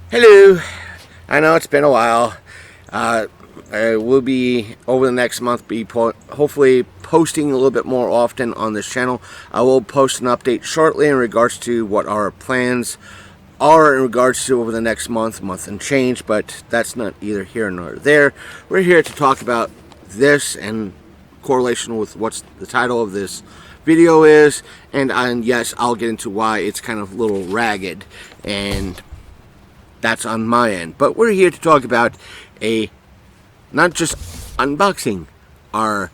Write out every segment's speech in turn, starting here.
Hello. I know it's been a while. I will be over the next month hopefully posting a little bit more often on this channel. I will post an update shortly in regards to what our plans are in regards to over the next month and change, but that's not either here nor there. We're here to talk about this and correlation with what's the title of this video is, and yes, I'll get into why it's kind of a little ragged, and that's on my end. But we're here to talk about not just unboxing our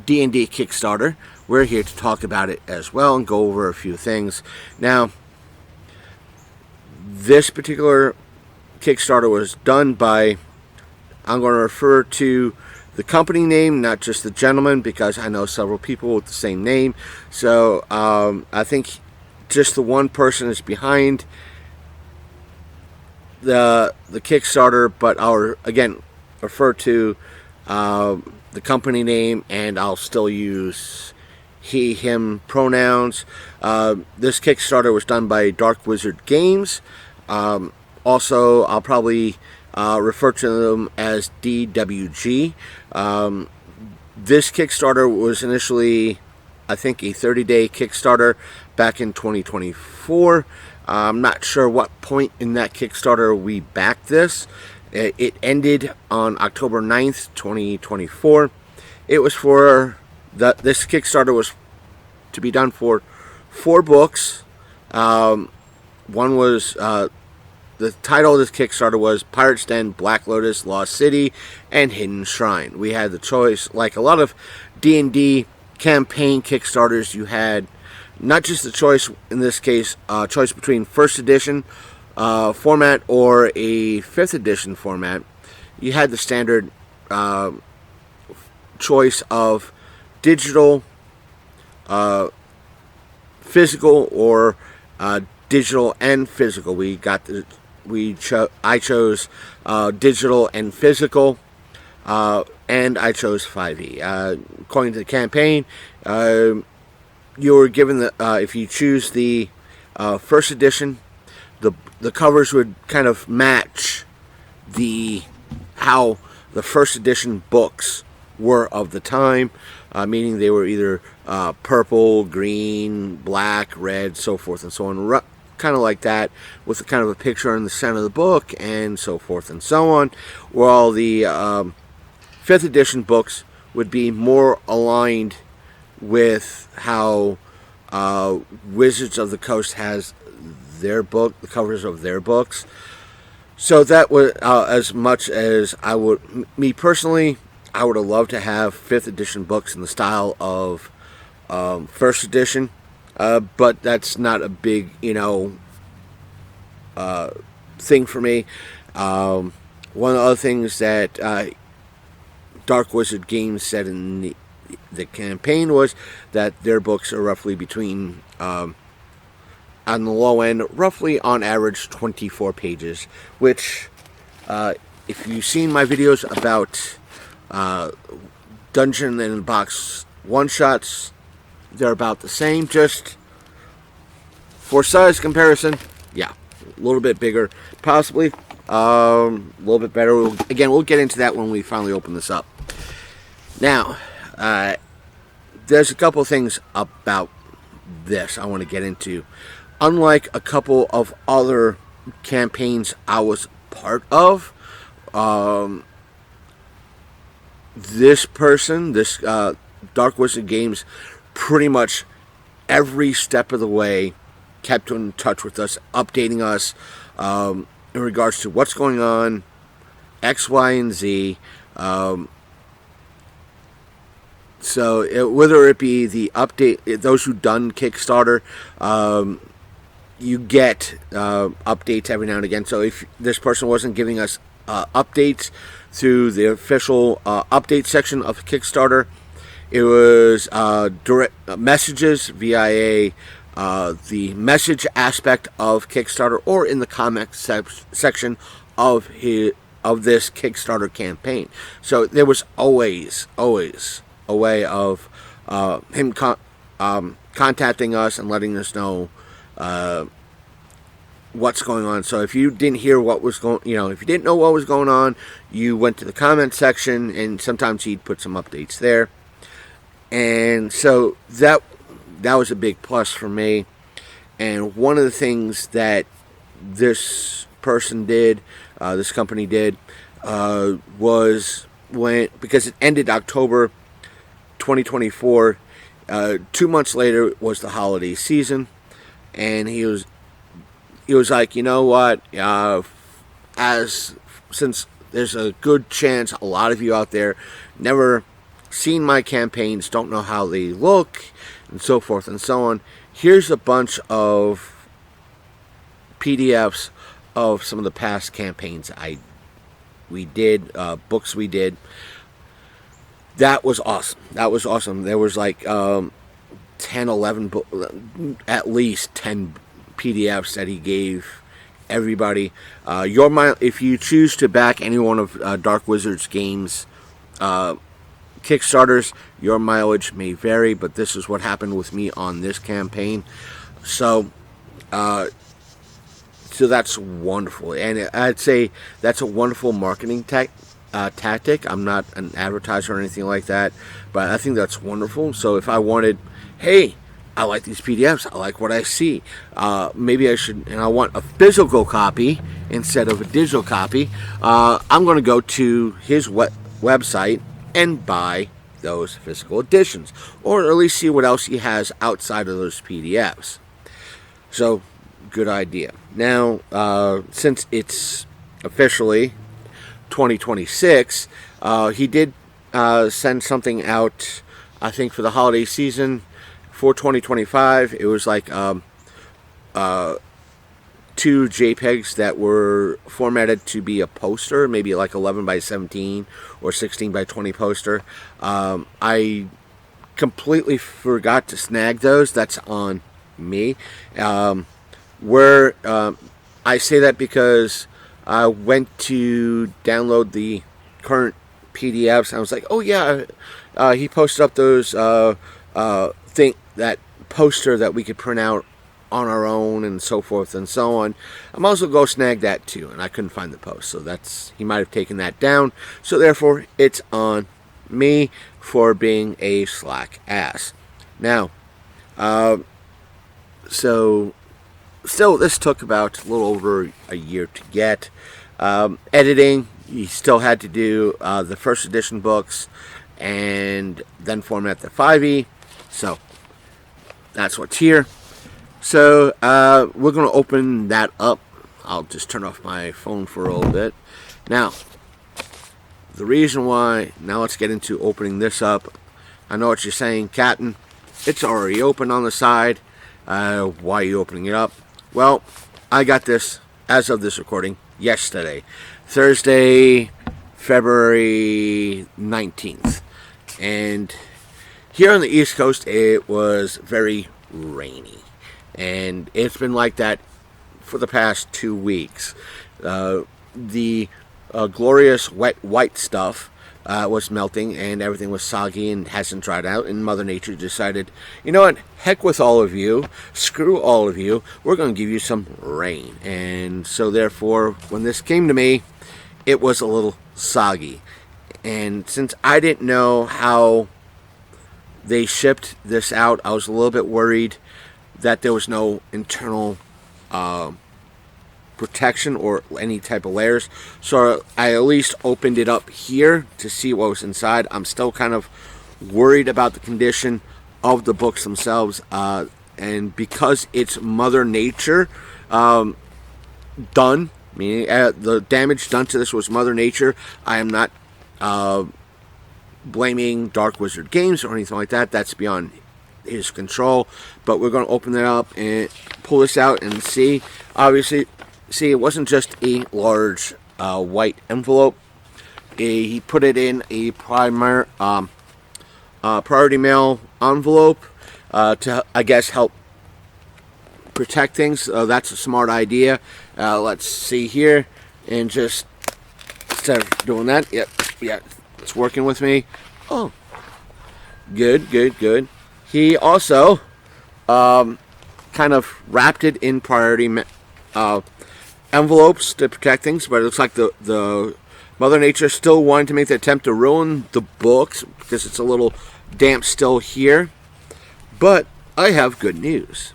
D&D Kickstarter. We're here to talk about it as well and go over a few things. Now, this particular Kickstarter was done by, I'm going to refer to the company name, not just the gentleman, because I know several people with the same name. So I think just the one person is behind the Kickstarter, but I'll again refer to the company name, and I'll still use he, him pronouns. This Kickstarter was done by Dark Wizard Games. Also, I'll probably refer to them as DWG. This Kickstarter was initially, I think, a 30-day Kickstarter back in 2024. I'm not sure what point in that Kickstarter we backed this. It ended on October 9th, 2024. It was for this Kickstarter was to be done for 4 books. One was the title of this Kickstarter was Pirate's Den, Black Lotus, Lost City, and Hidden Shrine. We had the choice, like a lot of D&D campaign Kickstarters, you had not just the choice, in this case, choice between first edition format or a 5th edition format. You had the standard choice of digital, physical, or digital and physical. I chose digital and physical, and I chose 5e. According to the campaign, you were given the if you choose the first edition, the covers would kind of match how the first edition books were of the time, meaning they were either purple, green, black, red, so forth and so on, kind of like that, with a kind of a picture in the center of the book, and so forth and so on. While the 5th edition books would be more aligned with how Wizards of the Coast has their book, the covers of their books. So that was as much as I would, me personally, I would have loved to have 5th edition books in the style of first edition, but that's not a big, thing for me. One of the other things that Dark Wizard Games said in the campaign was that their books are roughly between, on the low end, roughly on average 24 pages, which, if you've seen my videos about Dungeon in a Box one-shots, they're about the same, just for size comparison, yeah, a little bit bigger, possibly, a little bit better. We'll get into that when we finally open this up. Now, there's a couple things about this I want to get into. Unlike a couple of other campaigns I was part of, this Dark Wizard Games, pretty much every step of the way kept in touch with us, updating us in regards to what's going on, X, Y, and Z. So whether it be the update, those who done Kickstarter, you get updates every now and again. So if this person wasn't giving us updates through the official update section of Kickstarter, it was direct messages via the message aspect of Kickstarter, or in the comment section of this Kickstarter campaign. So there was always a way of him contacting us and letting us know what's going on. So if you didn't hear what was going, if you didn't know what was going on, you went to the comment section, and sometimes he'd put some updates there. And so that was a big plus for me. And one of the things that this person did, this company did, was because it ended October 2024. 2 months later was the holiday season, and he was like, you know what? Since there's a good chance a lot of you out there never seen my campaigns, don't know how they look, and so forth and so on. Here's a bunch of PDFs of some of the past campaigns we did, books we did. That was awesome. There was like 10, 11, at least 10 PDFs that he gave everybody. If you choose to back any one of Dark Wizard's games, Kickstarters, your mileage may vary, but this is what happened with me on this campaign. So that's wonderful, and I'd say that's a wonderful marketing tactic. I'm not an advertiser or anything like that, but I think that's wonderful. So if I wanted, hey, I like these PDFs, I like what I see, maybe I should, and I want a physical copy instead of a digital copy, I'm going to go to his website and buy those physical editions, or at least see what else he has outside of those PDFs. So, good idea. Now, since it's officially 2026, he did send something out, I think, for the holiday season for 2025. It was like 2 JPEGs that were formatted to be a poster, maybe like 11 by 17 or 16 by 20 poster. I completely forgot to snag those. That's on me. I say that because I went to download the current PDFs, and I was like, oh yeah, he posted up those that poster that we could print out on our own and so forth and so on. I might as well go snag that too, and I couldn't find the post, so he might have taken that down, so therefore it's on me for being a slack ass. Now, so still, this took about a little over a year to get. Editing, you still had to do the first edition books and then format the 5e, so that's what's here. So we're going to open that up. I'll just turn off my phone for a little bit. Now, the reason why, now let's get into opening this up. I know what you're saying, Captain. It's already open on the side. Why are you opening it up? Well, I got this, as of this recording, yesterday. Thursday, February 19th. And here on the East Coast, it was very rainy. And it's been like that for the past 2 weeks. The glorious wet white stuff was melting, and everything was soggy and hasn't dried out, and Mother Nature decided, you know what, heck with all of you, screw all of you, we're going to give you some rain. And so therefore, when this came to me, it was a little soggy. And since I didn't know how they shipped this out, I was a little bit worried that there was no internal protection or any type of layers. So I at least opened it up here to see what was inside. I'm still kind of worried about the condition of the books themselves. And because it's Mother Nature done, meaning the damage done to this was Mother Nature, I am not blaming Dark Wizard Games or anything like that. That's beyond his control. But we're going to open it up and pull this out and see. Obviously, see, it wasn't just a large white envelope. He put it in a priority mail envelope to, I guess, help protect things. That's a smart idea. Let's see here, and just instead of doing that, yeah, it's working with me. Oh, good. He also kind of wrapped it in priority envelopes to protect things, but it looks like the Mother Nature still wanting to make the attempt to ruin the books because it's a little damp still here. But I have good news.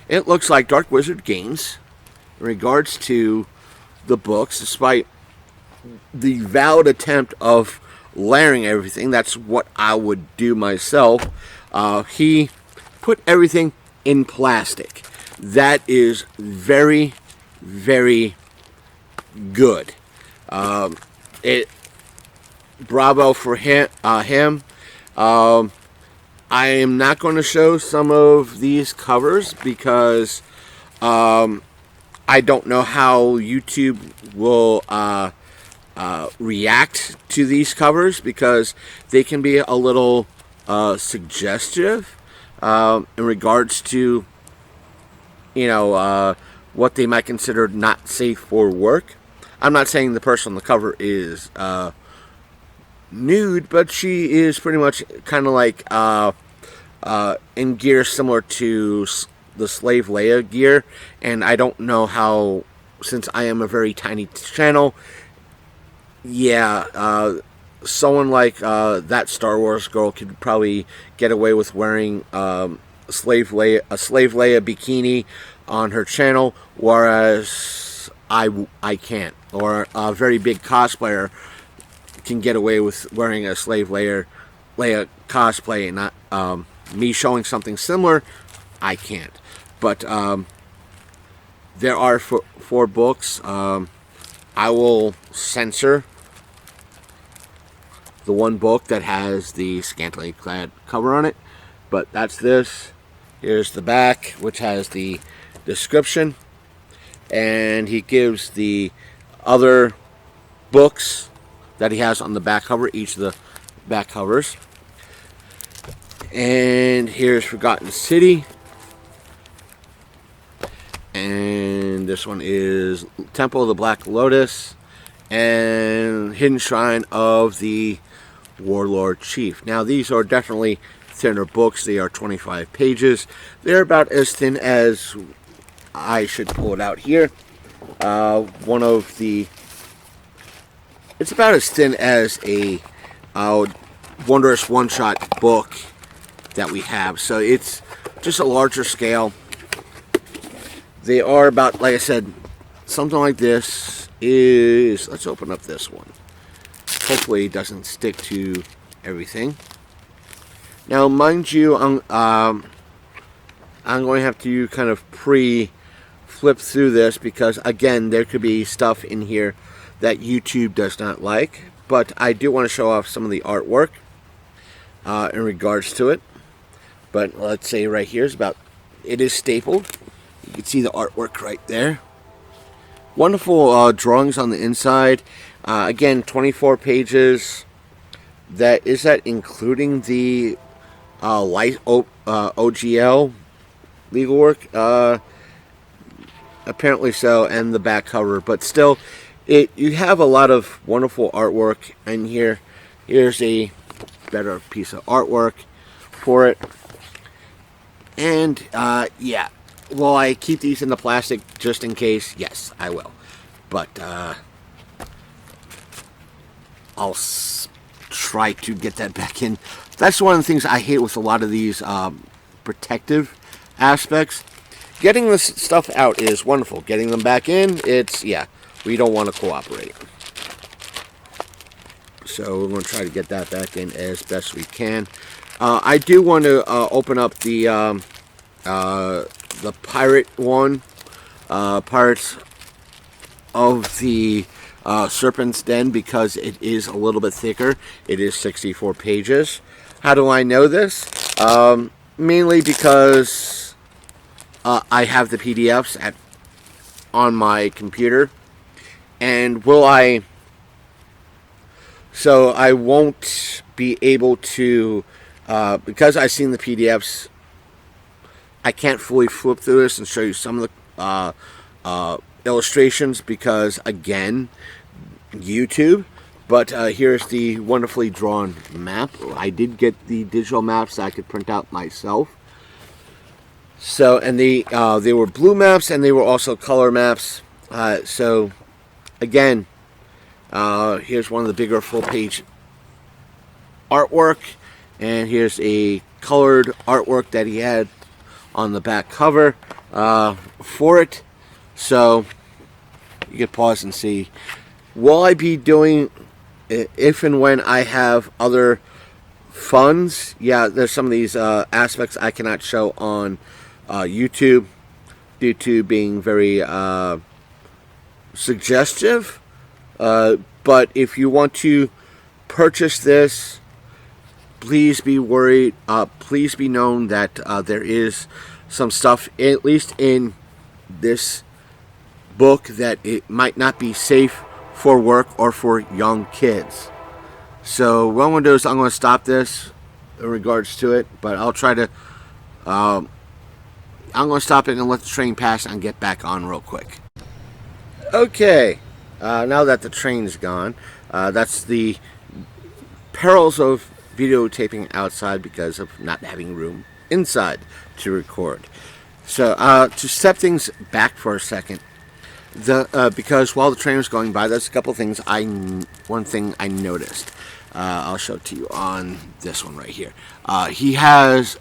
It looks like Dark Wizard Games, in regards to the books, despite the valid attempt of layering everything, that's what I would do myself. He put everything in plastic. That is very, very good. Bravo for him. I am not going to show some of these covers because I don't know how YouTube will react to these covers, because they can be a little suggestive in regards to, what they might consider not safe for work. I'm not saying the person on the cover is nude, but she is pretty much kind of like in gear similar to the Slave Leia gear, and I don't know how, since I am a very tiny channel, someone like that Star Wars girl could probably get away with wearing a Slave Leia bikini on her channel, whereas I can't, or a very big cosplayer can get away with wearing a Slave Leia cosplay, and not me showing something similar. I can't. But there are four books. I will censor the one book that has the scantily clad cover on it, but that's this. Here's the back, which has the description, and he gives the other books that he has on the back cover, each of the back covers. And here's Forgotten City, and this one is Temple of the Black Lotus and Hidden Shrine of the Warlord Chief. Now, these are definitely thinner books. They are 25 pages. They're about as thin as, I should pull it out here, it's about as thin as a Wondrous one-shot book that we have. So it's just a larger scale. They are about, like I said, something like this is, let's open up this one. Hopefully it doesn't stick to everything. Now, mind you, I'm going to have to kind of flip through this, because again, there could be stuff in here that YouTube does not like, but I do want to show off some of the artwork in regards to it. But let's say right here it is stapled. You can see the artwork right there. Wonderful drawings on the inside. Again, 24 pages. Is that including the OGL legal work? Apparently so, and the back cover. But still, you have a lot of wonderful artwork in here. Here's a better piece of artwork for it. And yeah, will I keep these in the plastic just in case? Yes, I will. But I'll try to get that back in. That's one of the things I hate with a lot of these protective aspects. Getting this stuff out is wonderful. Getting them back in, we don't want to cooperate. So we're going to try to get that back in as best we can. I do want to open up the pirate one, Pirates of the Serpent's Den, because it is a little bit thicker. It is 64 pages. How do I know this? Mainly because I have the PDFs on my computer, and so I won't be able to, because I've seen the PDFs, I can't fully flip through this and show you some of the illustrations, because again, YouTube. But here's the wonderfully drawn map. I did get the digital maps that I could print out myself. So, and they were blue maps, and they were also color maps. So, again, here's one of the bigger full-page artwork, and here's a colored artwork that he had on the back cover for it. So, you can pause and see. Will I be doing, if and when I have other funds? Yeah, there's some of these aspects I cannot show on YouTube due to being very suggestive. But if you want to purchase this, please be worried. Please be known that there is some stuff, at least in this book, that it might not be safe for work or for young kids. So what I'm going to do is I'm going to stop this in regards to it, but I'll try to I'm going to stop it and let the train pass and get back on real quick. Okay, now that the train's gone, that's the perils of videotaping outside because of not having room inside to record. So to step things back for a second, because while the train was going by, there's a couple things one thing I noticed. I'll show it to you on this one right here. He has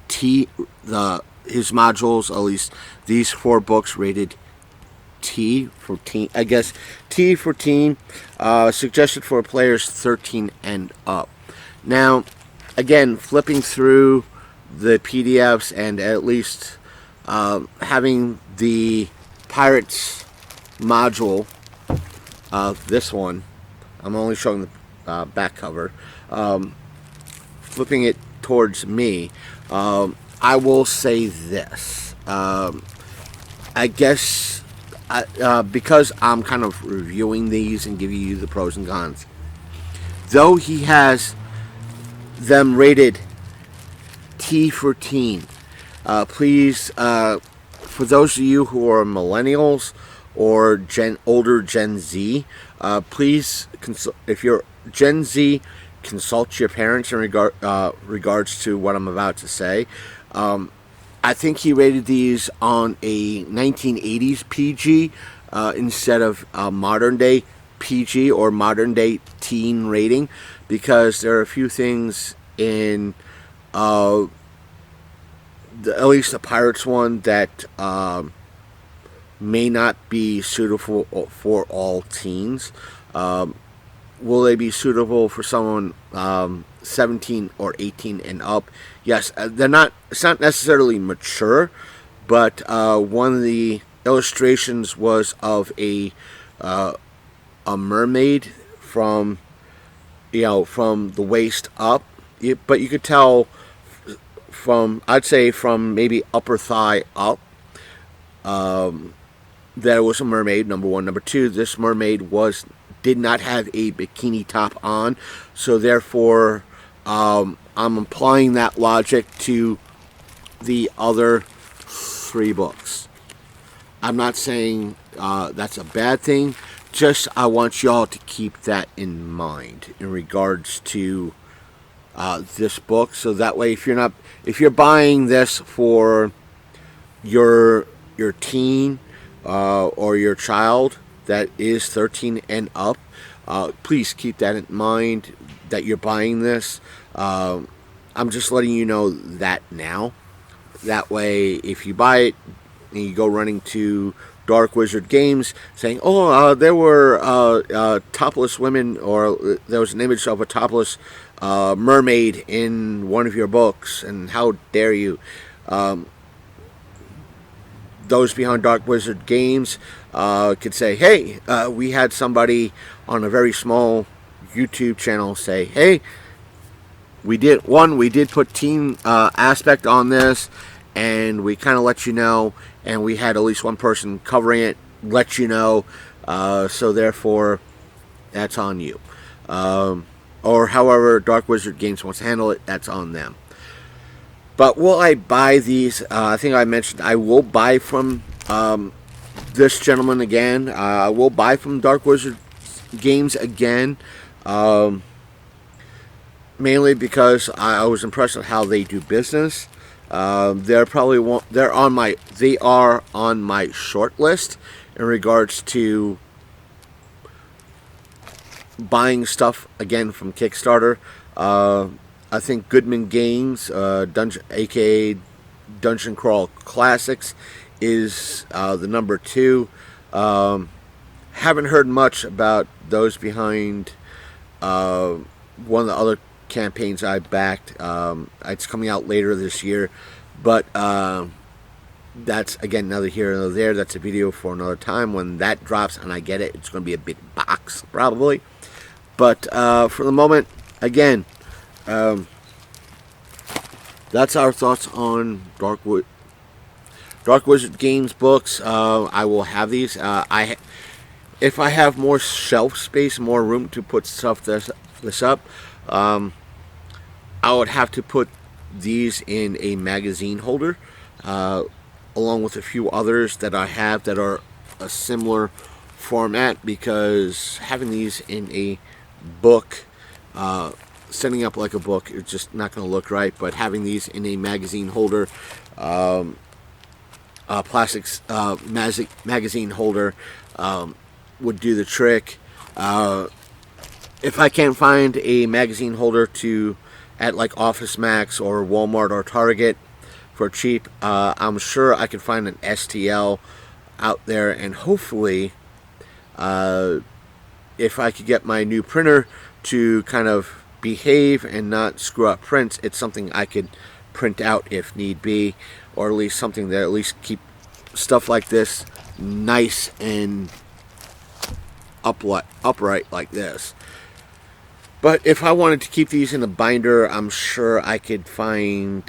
his modules, at least these 4 books, rated T for teen. I guess T for teen, suggested for players 13 and up. Now, again, flipping through the PDFs and at least having the Pirates module, this one, I'm only showing the back cover, flipping it towards me, I will say this. I guess because I'm kind of reviewing these and giving you the pros and cons, though he has them rated T for teen, please, for those of you who are millennials or older Gen Z, please, if you're Gen Z, consult your parents in regards to what I'm about to say. I think he rated these on a 1980s PG instead of modern day PG or modern day teen rating, because there are a few things in at least the Pirates one that may not be suitable for all teens. Will they be suitable for someone 17 or 18 and up? Yes, they're not. It's not necessarily mature, but one of the illustrations was of a mermaid from the waist up. But you could tell I'd say from maybe upper thigh up, that it was a mermaid. Number one. Number two, this mermaid did not have a bikini top on, so therefore I'm applying that logic to the other 3 books. I'm not saying that's a bad thing, just I want y'all to keep that in mind in regards to this book, so that way if you're buying this for your teen or your child that is 13 and up, please keep that in mind that you're buying this. I'm just letting you know that now. That way, if you buy it and you go running to Dark Wizard Games saying, there were topless women, or there was an image of a topless mermaid in one of your books, and how dare you. Those behind Dark Wizard Games could say, hey, we had somebody on a very small YouTube channel say, hey, we did put teen aspect on this, and we kind of let you know, and we had at least one person covering it, let you know, so therefore that's on you. Or however Dark Wizard Games wants to handle it, that's on them. But will I buy these? I think I mentioned I will buy from this gentleman again. I will buy from Dark Wizard Games again. Mainly because I was impressed with how they do business. They're on my short list in regards to buying stuff again from Kickstarter. I think Goodman Games, aka Dungeon Crawl Classics, is the number 2. Haven't heard much about those behind one of the other campaigns I backed. It's coming out later this year, but that's again neither here nor there. That's a video for another time. When that drops and I get it, it's going to be a big box probably. But for the moment, again, that's our thoughts on Dark Wizard Games books. I will have these. If I have more shelf space, more room to put this up, I would have to put these in a magazine holder, along with a few others that I have that are a similar format, because having these in a book, setting up like a book, it's just not going to look right. But having these in a magazine holder, plastics magazine holder, would do the trick. If I can't find a magazine holder at like Office Max or Walmart or Target for cheap, I'm sure I could find an STL out there, and hopefully if I could get my new printer to kind of behave and not screw up prints, it's something I could print out if need be, or at least something that at least keep stuff like this nice and upright like this. But if I wanted to keep these in a binder, I'm sure I could find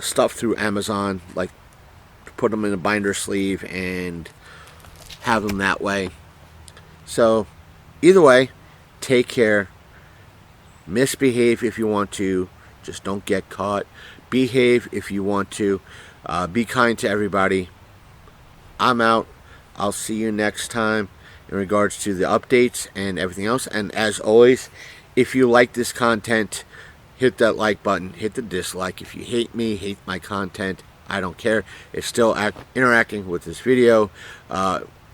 stuff through Amazon, like put them in a binder sleeve and have them that way. So either way, take care. Misbehave if you want to, just don't get caught. Behave if you want to. Be kind to everybody. I'm out. I'll see you next time in regards to the updates and everything else. And as always, if you like this content, hit that like button, hit the dislike. If you hate me, hate my content, I don't care. It's still interacting with this video.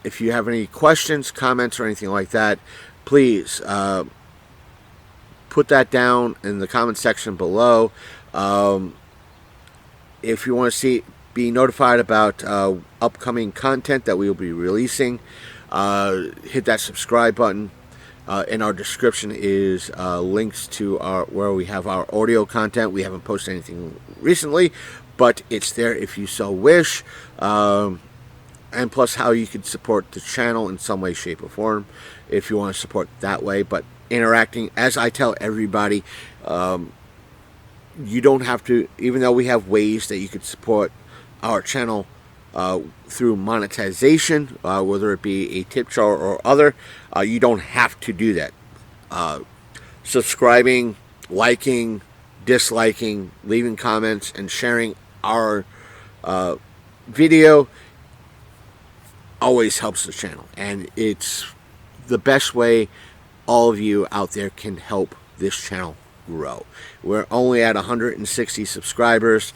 If you have any questions, comments, or anything like that, please put that down in the comment section below. If you want to be notified about upcoming content that we will be releasing, hit that subscribe button. In our description is links to where we have our audio content. We haven't posted anything recently, but it's there if you so wish. And plus how you can support the channel in some way, shape, or form if you want to support that way. But interacting, as I tell everybody, you don't have to, even though we have ways that you could support our channel through monetization, whether it be a tip jar or other, you don't have to do that. Subscribing, liking, disliking, leaving comments, and sharing our video always helps the channel, and it's the best way all of you out there can help this channel grow. We're only at 160 subscribers.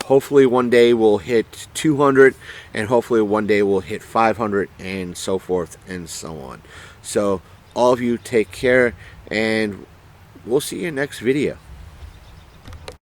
Hopefully one day we'll hit 200, and hopefully one day we'll hit 500, and so forth and so on. So all of you take care, and we'll see you next video.